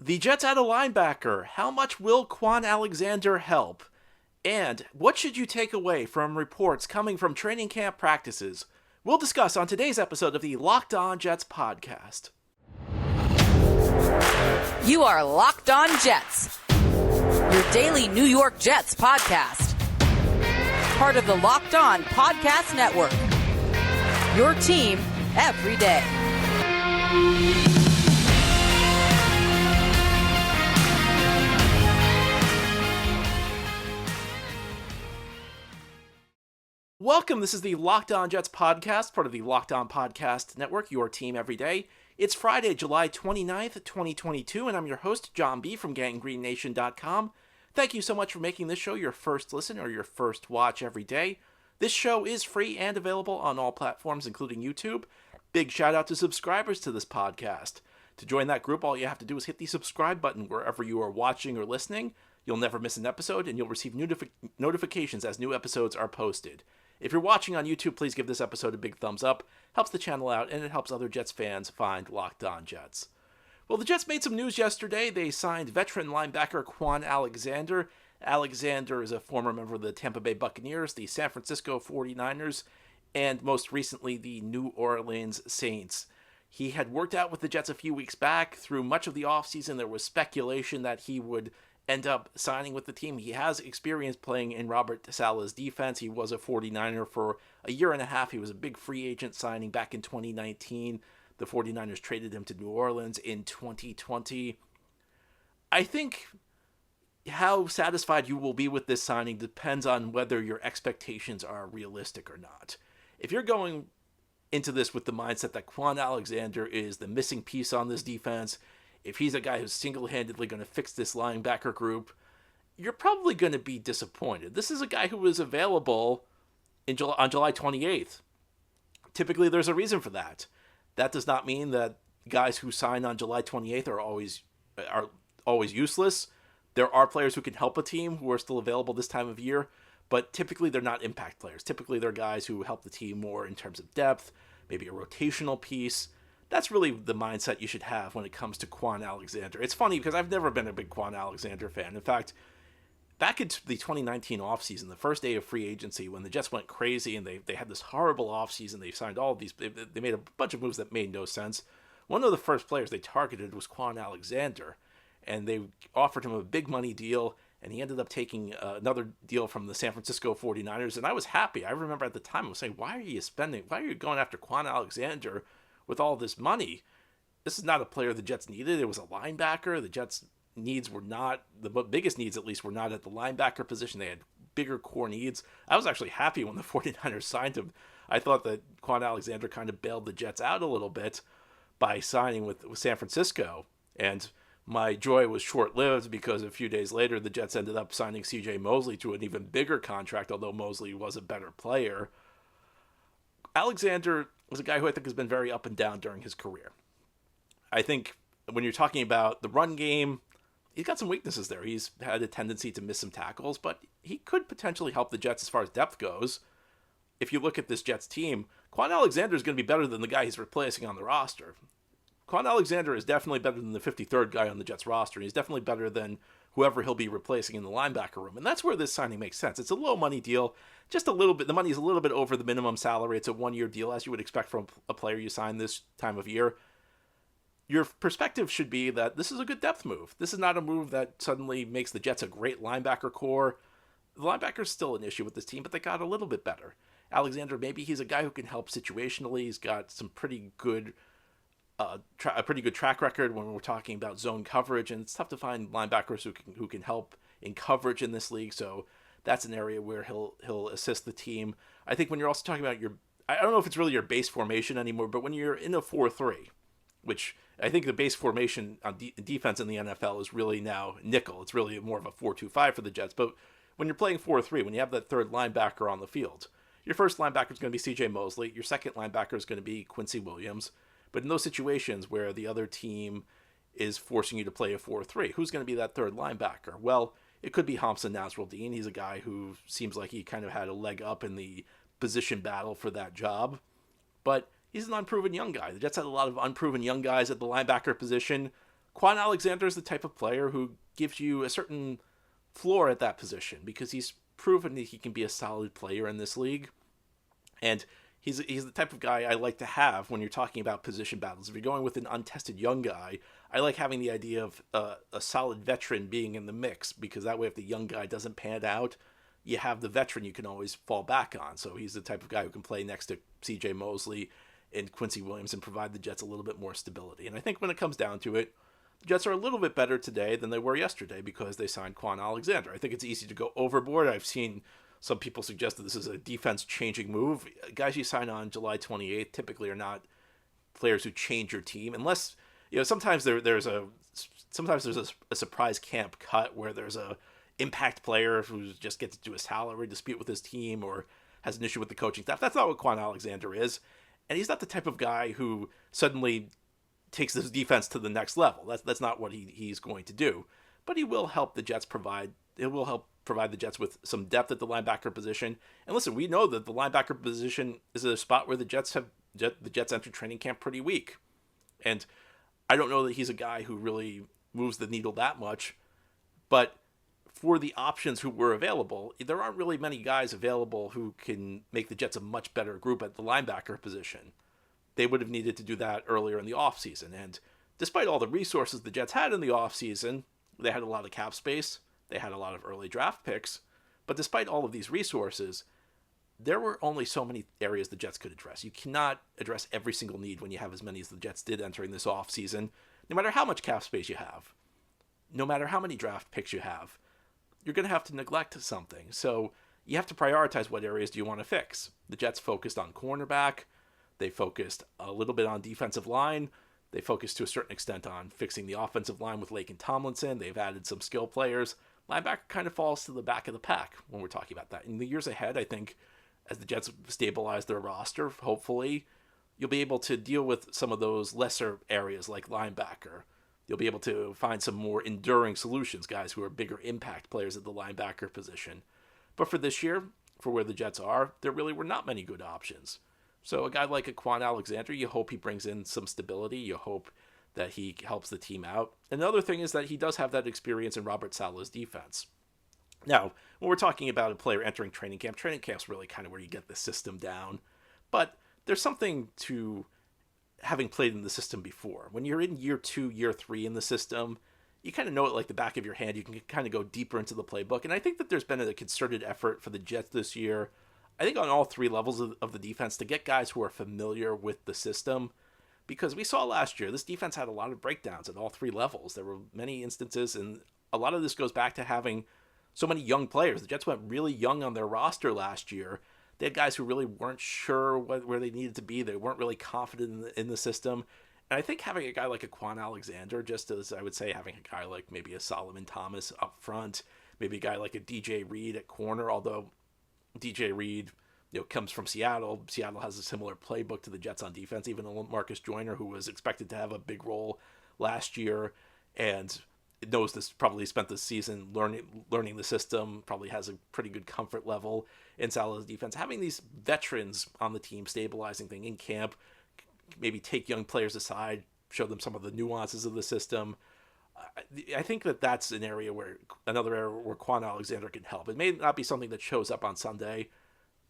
The Jets add a linebacker. How much will Kwon Alexander help? And what should you take away from reports coming from training camp practices? We'll discuss on today's episode of the Locked On Jets podcast. You are Locked On Jets, your daily New York Jets podcast. Part of the Locked On Podcast Network, your team every day. Welcome, this is the Locked On Jets podcast, part of the Locked On Podcast Network, your team every day. It's Friday, July 29th, 2022, and I'm your host, John B. from GanggreenNation.com. Thank you so much for making this show your first listen or your first watch every day. This show is free and available on all platforms, including YouTube. Big shout out to subscribers to this podcast. To join that group, all you have to do is hit the subscribe button wherever you are watching or listening. You'll never miss an episode, and you'll receive notifications as new episodes are posted. If you're watching on YouTube, please give this episode a big thumbs up. Helps the channel out, and it helps other Jets fans find Locked On Jets. Well, the Jets made some news yesterday. They signed veteran linebacker Kwon Alexander. Alexander is a former member of the Tampa Bay Buccaneers, the San Francisco 49ers, and most recently the New Orleans Saints. He had worked out with the Jets a few weeks back. Through much of the offseason, there was speculation that he would end up signing with the team. He has experience playing in Robert Saleh's defense. He was a 49er for a year and a half. He was a big free agent signing back in 2019. The 49ers traded him to New Orleans in 2020. I think how satisfied you will be with this signing depends on whether your expectations are realistic or not. If you're going into this with the mindset that Kwon Alexander is the missing piece on this defense, if he's a guy who's single-handedly going to fix this linebacker group, you're probably going to be disappointed. This is a guy who was available on July 28th. Typically, there's a reason for that. That does not mean that guys who sign on July 28th are always useless. There are players who can help a team who are still available this time of year, but typically they're not impact players. Typically, they're guys who help the team more in terms of depth, maybe a rotational piece. That's really the mindset you should have when it comes to Kwon Alexander. It's funny because I've never been a big Kwon Alexander fan. In fact, back in the 2019 offseason, the first day of free agency, when the Jets went crazy and they had this horrible offseason, they signed all of these, they made a bunch of moves that made no sense. One of the first players they targeted was Kwon Alexander, and they offered him a big money deal, and he ended up taking another deal from the San Francisco 49ers, and I was happy. I remember at the time I was saying, why are you going after Kwon Alexander with all this money? This is not a player the Jets needed. It was a linebacker. The Jets' needs were not, the biggest needs at least, were not at the linebacker position. They had bigger core needs. I was actually happy when the 49ers signed him. I thought that Kwon Alexander kind of bailed the Jets out a little bit by signing with San Francisco. And my joy was short-lived because a few days later, the Jets ended up signing C.J. Mosley to an even bigger contract, although Mosley was a better player. Alexander was a guy who I think has been very up and down during his career. I think when you're talking about the run game, he's got some weaknesses there. He's had a tendency to miss some tackles, but he could potentially help the Jets as far as depth goes. If you look at this Jets team, Kwon Alexander is going to be better than the guy he's replacing on the roster. Kwon Alexander is definitely better than the 53rd guy on the Jets roster, and he's definitely better than whoever he'll be replacing in the linebacker room. And that's where this signing makes sense. It's a low money deal, just a little bit. The money is a little bit over the minimum salary. It's a 1-year deal, as you would expect from a player you sign this time of year. Your perspective should be that this is a good depth move. This is not a move that suddenly makes the Jets a great linebacker core. The linebacker's still an issue with this team, but they got a little bit better. Alexander, maybe he's a guy who can help situationally. He's got some pretty good a pretty good track record when we're talking about zone coverage, and it's tough to find linebackers who can help in coverage in this league. So that's an area where he'll assist the team. I think when you're also talking about I don't know if it's really your base formation anymore, but when you're in a 4-3, which I think the base formation on defense in the NFL is really now nickel. It's really more of a 4-2-5 for the Jets. But when you're playing 4-3, when you have that third linebacker on the field, your first linebacker is going to be C.J. Mosley. Your second linebacker is going to be Quincy Williams. But in those situations where the other team is forcing you to play a 4-3, who's going to be that third linebacker? Well, it could be Hamza Nasruddin. He's a guy who seems like he kind of had a leg up in the position battle for that job. But he's an unproven young guy. The Jets had a lot of unproven young guys at the linebacker position. Kwon Alexander is the type of player who gives you a certain floor at that position because he's proven that he can be a solid player in this league. And he's the type of guy I like to have when you're talking about position battles. If you're going with an untested young guy, I like having the idea of a solid veteran being in the mix, because that way if the young guy doesn't pan out, you have the veteran you can always fall back on. So he's the type of guy who can play next to C.J. Mosley and Quincy Williams and provide the Jets a little bit more stability. And I think when it comes down to it, the Jets are a little bit better today than they were yesterday because they signed Kwon Alexander. I think it's easy to go overboard. I've seen some people suggest that this is a defense-changing move. Guys you sign on July 28th typically are not players who change your team, unless, sometimes there's a surprise camp cut where there's a impact player who just gets into a salary dispute with his team or has an issue with the coaching staff. That's not what Kwon Alexander is, and he's not the type of guy who suddenly takes this defense to the next level. That's not what he's going to do. But he will help the Jets provide the Jets with some depth at the linebacker position. And listen, we know that the linebacker position is a spot where the Jets entered training camp pretty weak. And I don't know that he's a guy who really moves the needle that much. But for the options who were available, there aren't really many guys available who can make the Jets a much better group at the linebacker position. They would have needed to do that earlier in the offseason. And despite all the resources the Jets had in the offseason, they had a lot of cap space, they had a lot of early draft picks, but despite all of these resources, there were only so many areas the Jets could address. You cannot address every single need when you have as many as the Jets did entering this offseason, no matter how much cap space you have, no matter how many draft picks you have. You're going to have to neglect something. So you have to prioritize what areas do you want to fix. The Jets focused on cornerback. They focused a little bit on defensive line. They focused to a certain extent on fixing the offensive line with Lake and Tomlinson. They've added some skill players. Linebacker kind of falls to the back of the pack when we're talking about that. In the years ahead, I think, as the Jets stabilize their roster, hopefully, you'll be able to deal with some of those lesser areas like linebacker. You'll be able to find some more enduring solutions, guys who are bigger impact players at the linebacker position. But for this year, for where the Jets are, there really were not many good options. So a guy like a Kwon Alexander, you hope he brings in some stability. You hope that he helps the team out. Another thing is that he does have that experience in Robert Saleh's defense. Now, when we're talking about a player entering training camp's really kind of where you get the system down. But there's something to having played in the system before. When you're in year 2, year 3 in the system, you kind of know it like the back of your hand. You can kind of go deeper into the playbook. And I think that there's been a concerted effort for the Jets this year, I think on all 3 levels of the defense, to get guys who are familiar with the system. Because we saw last year, this defense had a lot of breakdowns at all 3 levels. There were many instances, and a lot of this goes back to having so many young players. The Jets went really young on their roster last year. They had guys who really weren't sure where they needed to be. They weren't really confident in the system. And I think having a guy like a Kwon Alexander, just as I would say having a guy like maybe a Solomon Thomas up front, maybe a guy like a DJ Reed at corner, although DJ Reed comes from Seattle. Seattle has a similar playbook to the Jets on defense. Even Marcus Joyner, who was expected to have a big role last year and knows this, probably spent the season learning the system, probably has a pretty good comfort level in Saleh's defense. Having these veterans on the team stabilizing thing in camp, maybe take young players aside, show them some of the nuances of the system. I think that's another area where Kwon Alexander can help. It may not be something that shows up on Sunday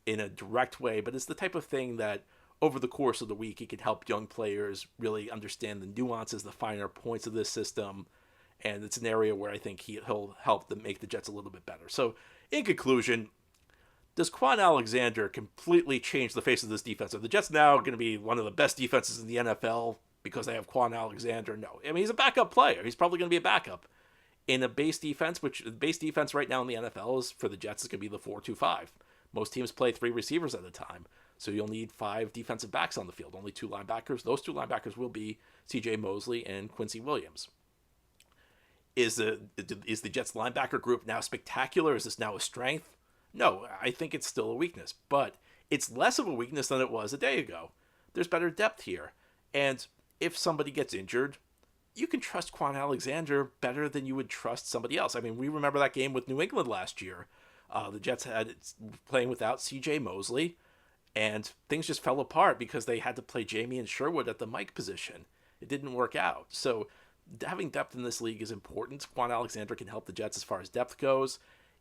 in a direct way, but it's the type of thing that over the course of the week, he can help young players really understand the nuances, the finer points of this system. And it's an area where I think he'll help them make the Jets a little bit better. So in conclusion, does Kwon Alexander completely change the face of this defense? Are the Jets now going to be one of the best defenses in the NFL because they have Kwon Alexander? No. I mean, he's a backup player. He's probably going to be a backup. In a base defense, which the base defense right now in the NFL is for the Jets is going to be the 4-2-5. Most teams play 3 receivers at a time. So you'll need 5 defensive backs on the field, only 2 linebackers. Those 2 linebackers will be C.J. Mosley and Quincy Williams. Is the Jets linebacker group now spectacular? Is this now a strength? No, I think it's still a weakness, but it's less of a weakness than it was a day ago. There's better depth here. And if somebody gets injured, you can trust Kwon Alexander better than you would trust somebody else. I mean, we remember that game with New England last year. The Jets had playing without C.J. Mosley, and things just fell apart because they had to play Jamie and Sherwood at the Mike position. It didn't work out. So having depth in this league is important. Kwon Alexander can help the Jets as far as depth goes.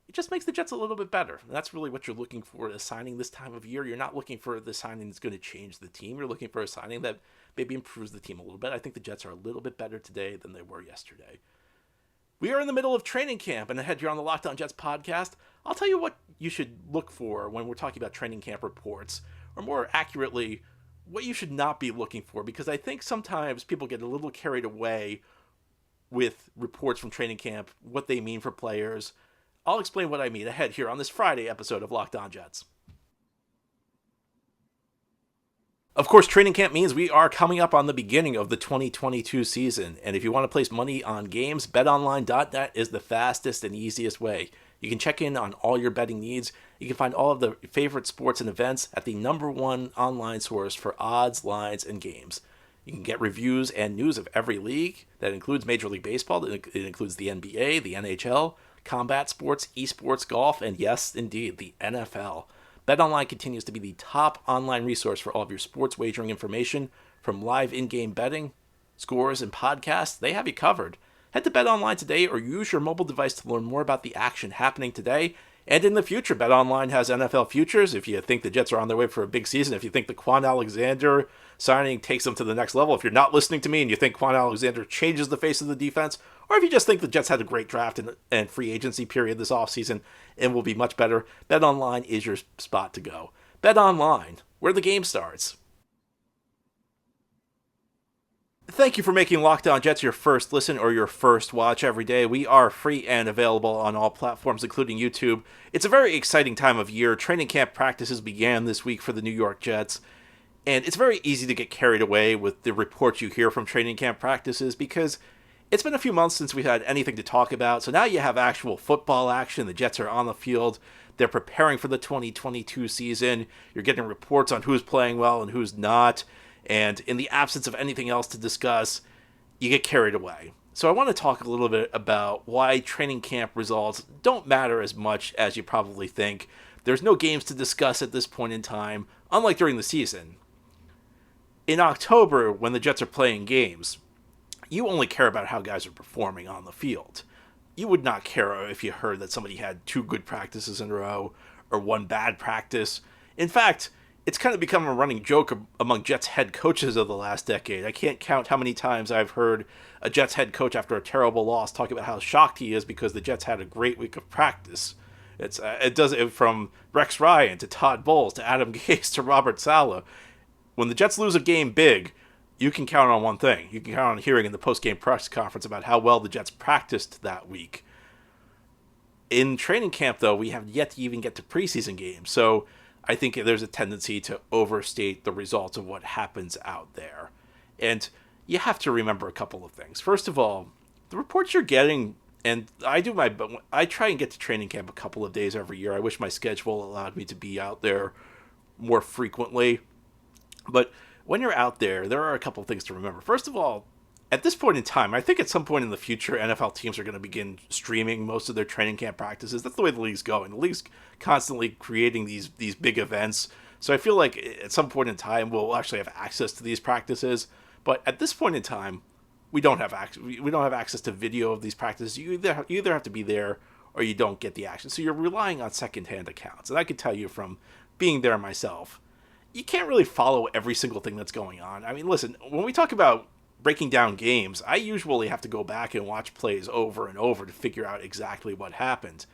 It just makes the Jets a little bit better. And that's really what you're looking for in a signing this time of year. You're not looking for the signing that's going to change the team. You're looking for a signing that maybe improves the team a little bit. I think the Jets are a little bit better today than they were yesterday. We are in the middle of training camp, and ahead here on the Locked On Jets podcast, I'll tell you what you should look for when we're talking about training camp reports, or more accurately, what you should not be looking for, because I think sometimes people get a little carried away with reports from training camp, what they mean for players. I'll explain what I mean ahead here on this Friday episode of Locked On Jets. Of course, training camp means we are coming up on the beginning of the 2022 season, and if you want to place money on games, betonline.net is the fastest and easiest way. You can check in on all your betting needs. You can find all of the favorite sports and events at the #1 online source for odds, lines, and games. You can get reviews and news of every league. That includes Major League Baseball, it includes the NBA, the NHL, combat sports, esports, golf, and yes, indeed, the NFL. BetOnline continues to be the top online resource for all of your sports wagering information, from live in-game betting, scores, and podcasts. They have you covered. Head to BetOnline today or use your mobile device to learn more about the action happening today and in the future. BetOnline has NFL futures. If you think the Jets are on their way for a big season, if you think the Kwon Alexander signing takes them to the next level, if you're not listening to me and you think Kwon Alexander changes the face of the defense, or if you just think the Jets had a great draft and free agency period this offseason and will be much better, BetOnline is your spot to go. BetOnline, where the game starts. Thank you for making Locked On Jets your first listen or your first watch every day. We are free and available on all platforms, including YouTube. It's a very exciting time of year. Training camp practices began this week for the New York Jets, and it's very easy to get carried away with the reports you hear from training camp practices because it's been a few months since we had anything to talk about. So now you have actual football action. The Jets are on the field. They're preparing for the 2022 season. You're getting reports on who's playing well and who's not. And in the absence of anything else to discuss, you get carried away. So I want to talk a little bit about why training camp results don't matter as much as you probably think. There's no games to discuss at this point in time, unlike during the season. In October, when the Jets are playing games, you only care about how guys are performing on the field. You would not care if you heard that somebody had 2 good practices in a row or 1 bad practice. In fact, it's kind of become a running joke among Jets head coaches of the last decade. I can't count how many times I've heard a Jets head coach after a terrible loss talk about how shocked he is because the Jets had a great week of practice. It does it from Rex Ryan to Todd Bowles to Adam Gase to Robert Saleh. When the Jets lose a game big, you can count on one thing. You can count on hearing in the post-game press conference about how well the Jets practiced that week. In training camp, though, we have yet to even get to preseason games, so I think there's a tendency to overstate the results of what happens out there. And you have to remember a couple of things. First of all, the reports you're getting, and I try and get to training camp a couple of days every year. I wish my schedule allowed me to be out there more frequently. But when you're out there, there are a couple of things to remember. First of all, at this point in time, I think at some point in the future, NFL teams are going to begin streaming most of their training camp practices. That's the way the league's going. The league's constantly creating these big events. So I feel like at some point in time, we'll actually have access to these practices. But at this point in time, we don't have access to video of these practices. You either have to be there or you don't get the action. So you're relying on secondhand accounts. And I can tell you from being there myself, you can't really follow every single thing that's going on. I mean, listen, when we talk about breaking down games, I usually have to go back and watch plays over and over to figure out exactly what happened.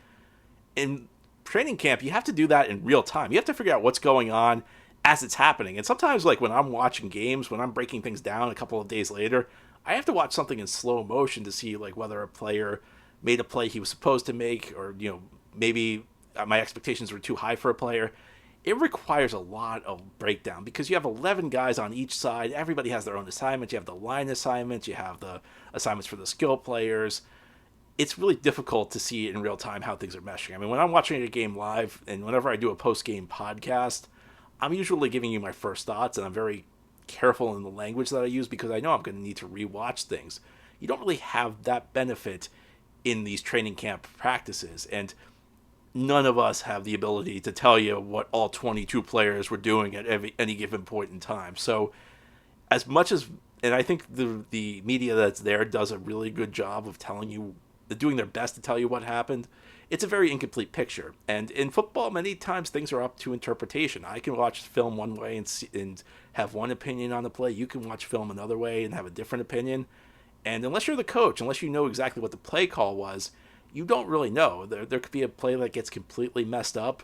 In training camp, you have to do that in real time. You have to figure out what's going on as it's happening. And sometimes, like when I'm watching games, when I'm breaking things down a couple of days later, I have to watch something in slow motion to see like whether a player made a play he was supposed to make, or maybe my expectations were too high for a player. It requires a lot of breakdown because you have 11 guys on each side. Everybody has their own assignments. You have the line assignments. You have the assignments for the skill players. It's really difficult to see in real time how things are meshing. I mean, when I'm watching a game live and whenever I do a post-game podcast, I'm usually giving you my first thoughts, and I'm very careful in the language that I use because I know I'm going to need to rewatch things. You don't really have that benefit in these training camp practices, and none of us have the ability to tell you what all 22 players were doing at any given point in time. So as much as And I think the media that's there does a really good job of doing their best to tell you what happened. It's a very incomplete picture. And in football, many times things are up to interpretation. I can watch film one way and have one opinion on the play. You can watch film another way and have a different opinion. And unless you're the coach, unless you know exactly what the play call was, you don't really know. There could be a play that gets completely messed up,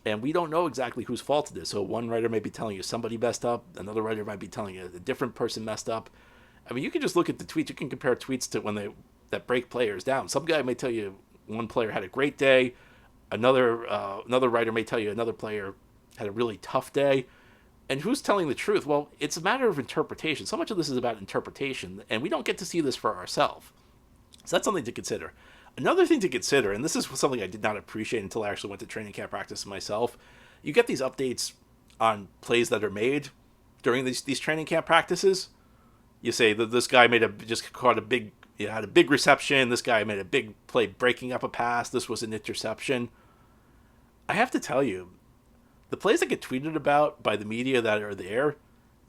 and we don't know exactly whose fault it is. So one writer may be telling you somebody messed up. Another writer might be telling you a different person messed up. I mean, you can just look at the tweets. You can compare tweets to when that break players down. Some guy may tell you one player had a great day. Another writer may tell you another player had a really tough day. And who's telling the truth? Well, it's a matter of interpretation. So much of this is about interpretation, and we don't get to see this for ourselves. So that's something to consider. Another thing to consider, and this is something I did not appreciate until I actually went to training camp practice myself, you get these updates on plays that are made during these training camp practices. You say that this guy had a big reception. This guy made a big play breaking up a pass. This was an interception. I have to tell you, the plays that get tweeted about by the media that are there,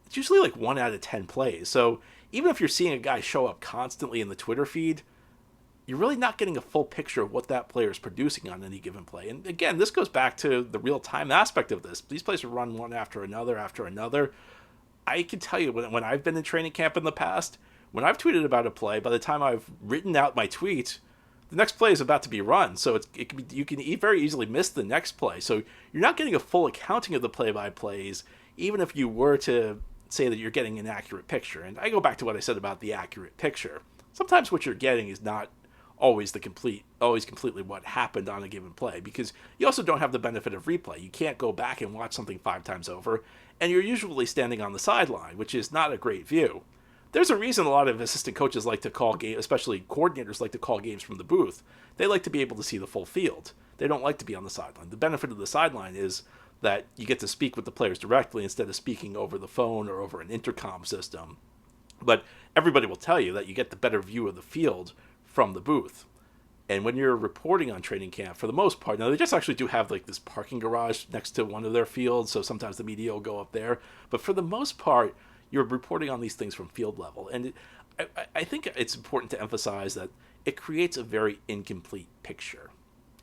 it's usually like 1 out of 10 plays. So even if you're seeing a guy show up constantly in the Twitter feed, you're really not getting a full picture of what that player is producing on any given play. And again, this goes back to the real-time aspect of this. These plays are run one after another after another. I can tell you, when I've been in training camp in the past, when I've tweeted about a play, by the time I've written out my tweet, the next play is about to be run. So you can very easily miss the next play. So you're not getting a full accounting of the play-by-plays, even if you were to say that you're getting an accurate picture. And I go back to what I said about the accurate picture. Sometimes what you're getting is not always completely what happened on a given play, because you also don't have the benefit of replay. You can't go back and watch something 5 times over, and you're usually standing on the sideline, which is not a great view. There's a reason a lot of assistant coaches like to call games, especially coordinators like to call games from the booth. They like to be able to see the full field. They don't like to be on the sideline. The benefit of the sideline is that you get to speak with the players directly instead of speaking over the phone or over an intercom system. But everybody will tell you that you get the better view of the field from the booth. And when you're reporting on training camp, for the most part, now they just actually do have like this parking garage next to one of their fields, so sometimes the media will go up there. But for the most part, you're reporting on these things from field level. And I think it's important to emphasize that it creates a very incomplete picture.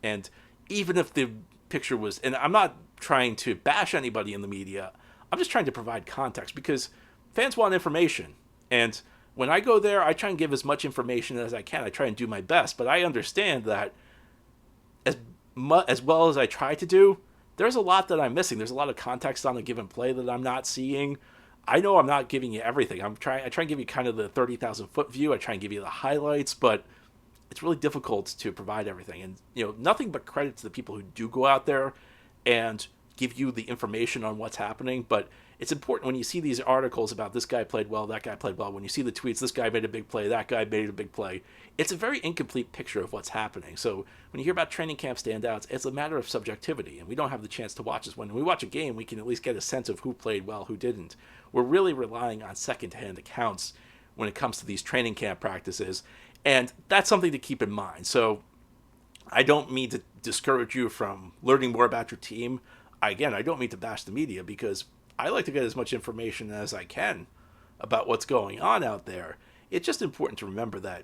And even if the picture was, and I'm not trying to bash anybody in the media, I'm just trying to provide context, because fans want information. And when I go there, I try and give as much information as I can. I try and do my best, but I understand that as well as I try to do, there's a lot that I'm missing. There's a lot of context on a given play that I'm not seeing. I know I'm not giving you everything. I try and give you kind of the 30,000-foot view. I try and give you the highlights, but it's really difficult to provide everything. And nothing but credit to the people who do go out there and give you the information on what's happening. But it's important when you see these articles about this guy played well, that guy played well, when you see the tweets, this guy made a big play, that guy made a big play, it's a very incomplete picture of what's happening. So when you hear about training camp standouts, it's a matter of subjectivity, and we don't have the chance to watch this. When we watch a game, we can at least get a sense of who played well, who didn't. We're really relying on second-hand accounts when it comes to these training camp practices, and that's something to keep in mind. So I don't mean to discourage you from learning more about your team. I don't mean to bash the media, because I like to get as much information as I can about what's going on out there. It's just important to remember that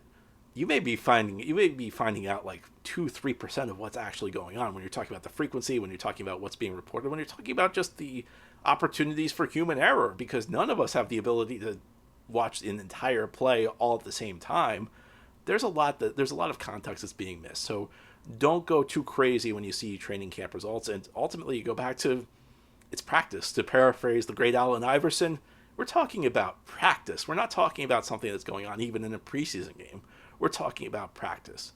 you may be finding out like 2-3% of what's actually going on when you're talking about the frequency, when you're talking about what's being reported, when you're talking about just the opportunities for human error, because none of us have the ability to watch an entire play all at the same time. There's a lot of context that's being missed. So don't go too crazy when you see training camp results, and ultimately you go back to it's practice. To paraphrase the great Allen Iverson, we're talking about practice. We're not talking about something that's going on even in a preseason game. We're talking about practice.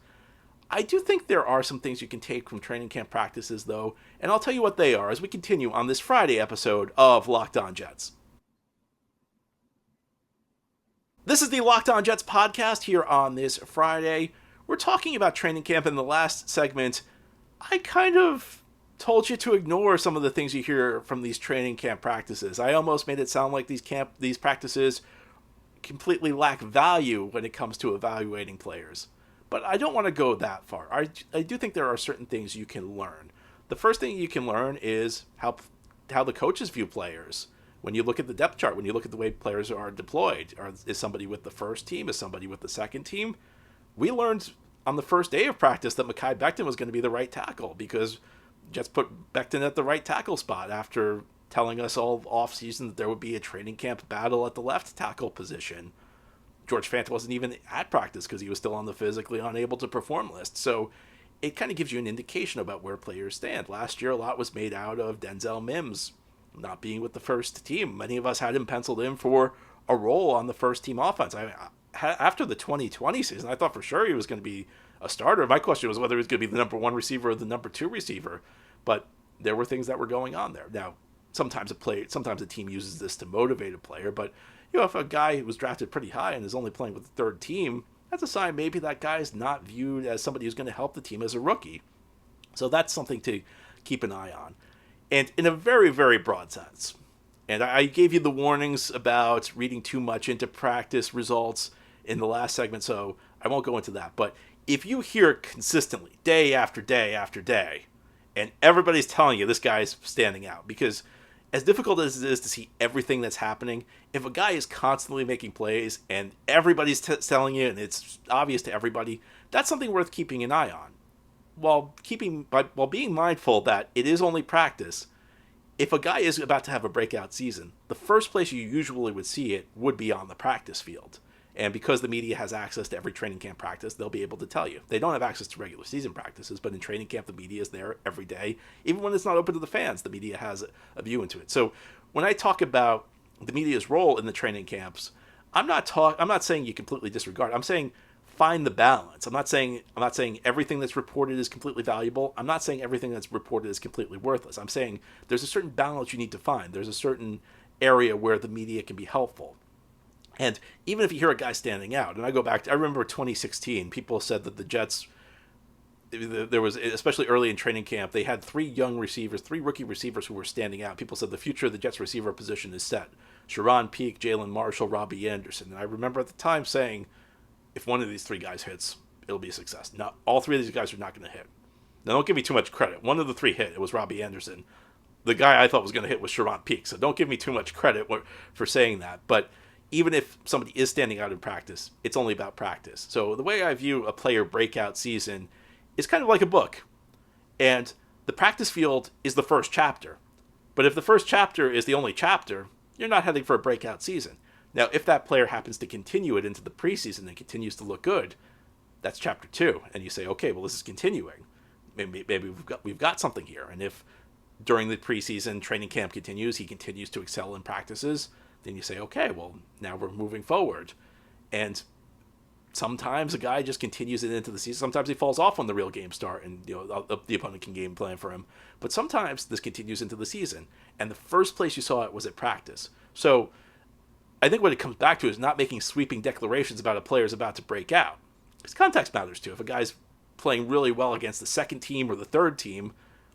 I do think there are some things you can take from training camp practices, though, and I'll tell you what they are as we continue on this Friday episode of Locked On Jets. This is the Locked On Jets podcast here on this Friday. We're talking about training camp. In the last segment, I kind of told you to ignore some of the things you hear from these training camp practices. I almost made it sound like these practices completely lack value when it comes to evaluating players. But I don't want to go that far. I do think there are certain things you can learn. The first thing you can learn is how the coaches view players. when you look at the depth chart, when you look at the way players are deployed, is somebody with the first team, is somebody with the second team? We learned on the first day of practice that Mekhi Becton was going to be the right tackle because Jets put Becton at the right tackle spot after telling us all offseason that there would be a training camp battle at the left tackle position. George Fant wasn't even at practice because he was still on the physically unable to perform list. So it kind of gives you an indication about where players stand. Last year, a lot was made out of Denzel Mims not being with the first team. Many of us had him penciled in for a role on the first team offense. After the 2020 season, I thought for sure he was going to be a starter. My question was whether he was going to be the number one receiver or the number two receiver. But there were things that were going on there. Now, sometimes a team uses this to motivate a player, but if a guy was drafted pretty high and is only playing with the third team, that's a sign maybe that guy is not viewed as somebody who's going to help the team as a rookie. So that's something to keep an eye on. And in a very, very broad sense, and I gave you the warnings about reading too much into practice results in the last segment, so I won't go into that. But if you hear consistently, day after day after day, and everybody's telling you this guy's standing out, because as difficult as it is to see everything that's happening, if a guy is constantly making plays and everybody's telling you and it's obvious to everybody, that's something worth keeping an eye on. While being mindful that it is only practice, if a guy is about to have a breakout season, the first place you usually would see it would be on the practice field. And because the media has access to every training camp practice, they'll be able to tell you. They don't have access to regular season practices, but in training camp, the media is there every day. Even when it's not open to the fans, the media has a view into it. So when I talk about the media's role in the training camps, I'm not saying you completely disregard. I'm saying find the balance. I'm not saying everything that's reported is completely valuable. I'm not saying everything that's reported is completely worthless. I'm saying there's a certain balance you need to find. There's a certain area where the media can be helpful. And even if you hear a guy standing out, and I remember 2016, people said that the Jets, there was, especially early in training camp, they had three rookie receivers who were standing out. People said the future of the Jets receiver position is set. Sharon Peake, Jalen Marshall, Robbie Anderson. And I remember at the time saying, if one of these three guys hits, it'll be a success. Now, all three of these guys are not going to hit. Now, don't give me too much credit. One of the three hit. It was Robbie Anderson. The guy I thought was going to hit was Sharon Peake. So don't give me too much credit for saying that. But even if somebody is standing out in practice, it's only about practice. So the way I view a player breakout season is kind of like a book. And the practice field is the first chapter. But if the first chapter is the only chapter, you're not heading for a breakout season. Now, if that player happens to continue it into the preseason and continues to look good, that's chapter 2. And you say, okay, well, this is continuing. Maybe we've got something here. And if during the preseason training camp continues, he continues to excel in practices, then you say, okay, well, now we're moving forward. And sometimes a guy just continues it into the season. Sometimes he falls off when the real games start and the opponent can game plan for him. But sometimes this continues into the season. And the first place you saw it was at practice. So I think what it comes back to is not making sweeping declarations about a player's about to break out. Because context matters too. If a guy's playing really well against the second team or the third team,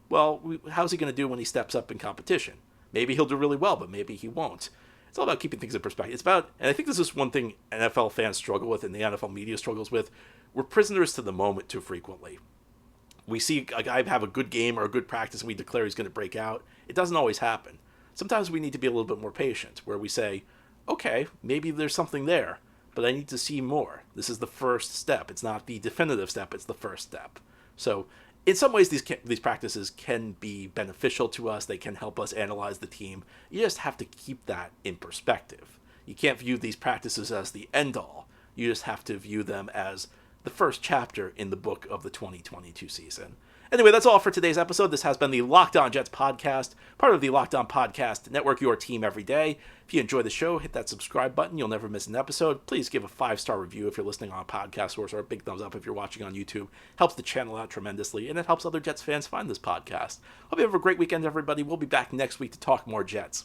well, how's he going to do when he steps up in competition? Maybe he'll do really well, but maybe he won't. It's all about keeping things in perspective. And I think this is one thing NFL fans struggle with and the NFL media struggles with. We're prisoners to the moment too frequently. We see a guy have a good game or a good practice and we declare he's going to break out. It doesn't always happen. Sometimes we need to be a little bit more patient, where we say, okay, maybe there's something there, but I need to see more. This is the first step. It's not the definitive step, it's the first step. So in some ways, these practices can be beneficial to us. They can help us analyze the team. You just have to keep that in perspective. You can't view these practices as the end-all. You just have to view them as the first chapter in the book of the 2022 season. Anyway, that's all for today's episode. This has been the Locked On Jets podcast, part of the Locked On Podcast Network, your team every day. If you enjoy the show, hit that subscribe button. You'll never miss an episode. Please give a 5-star review if you're listening on a podcast source, or a big thumbs up if you're watching on YouTube. Helps the channel out tremendously, and it helps other Jets fans find this podcast. Hope you have a great weekend, everybody. We'll be back next week to talk more Jets.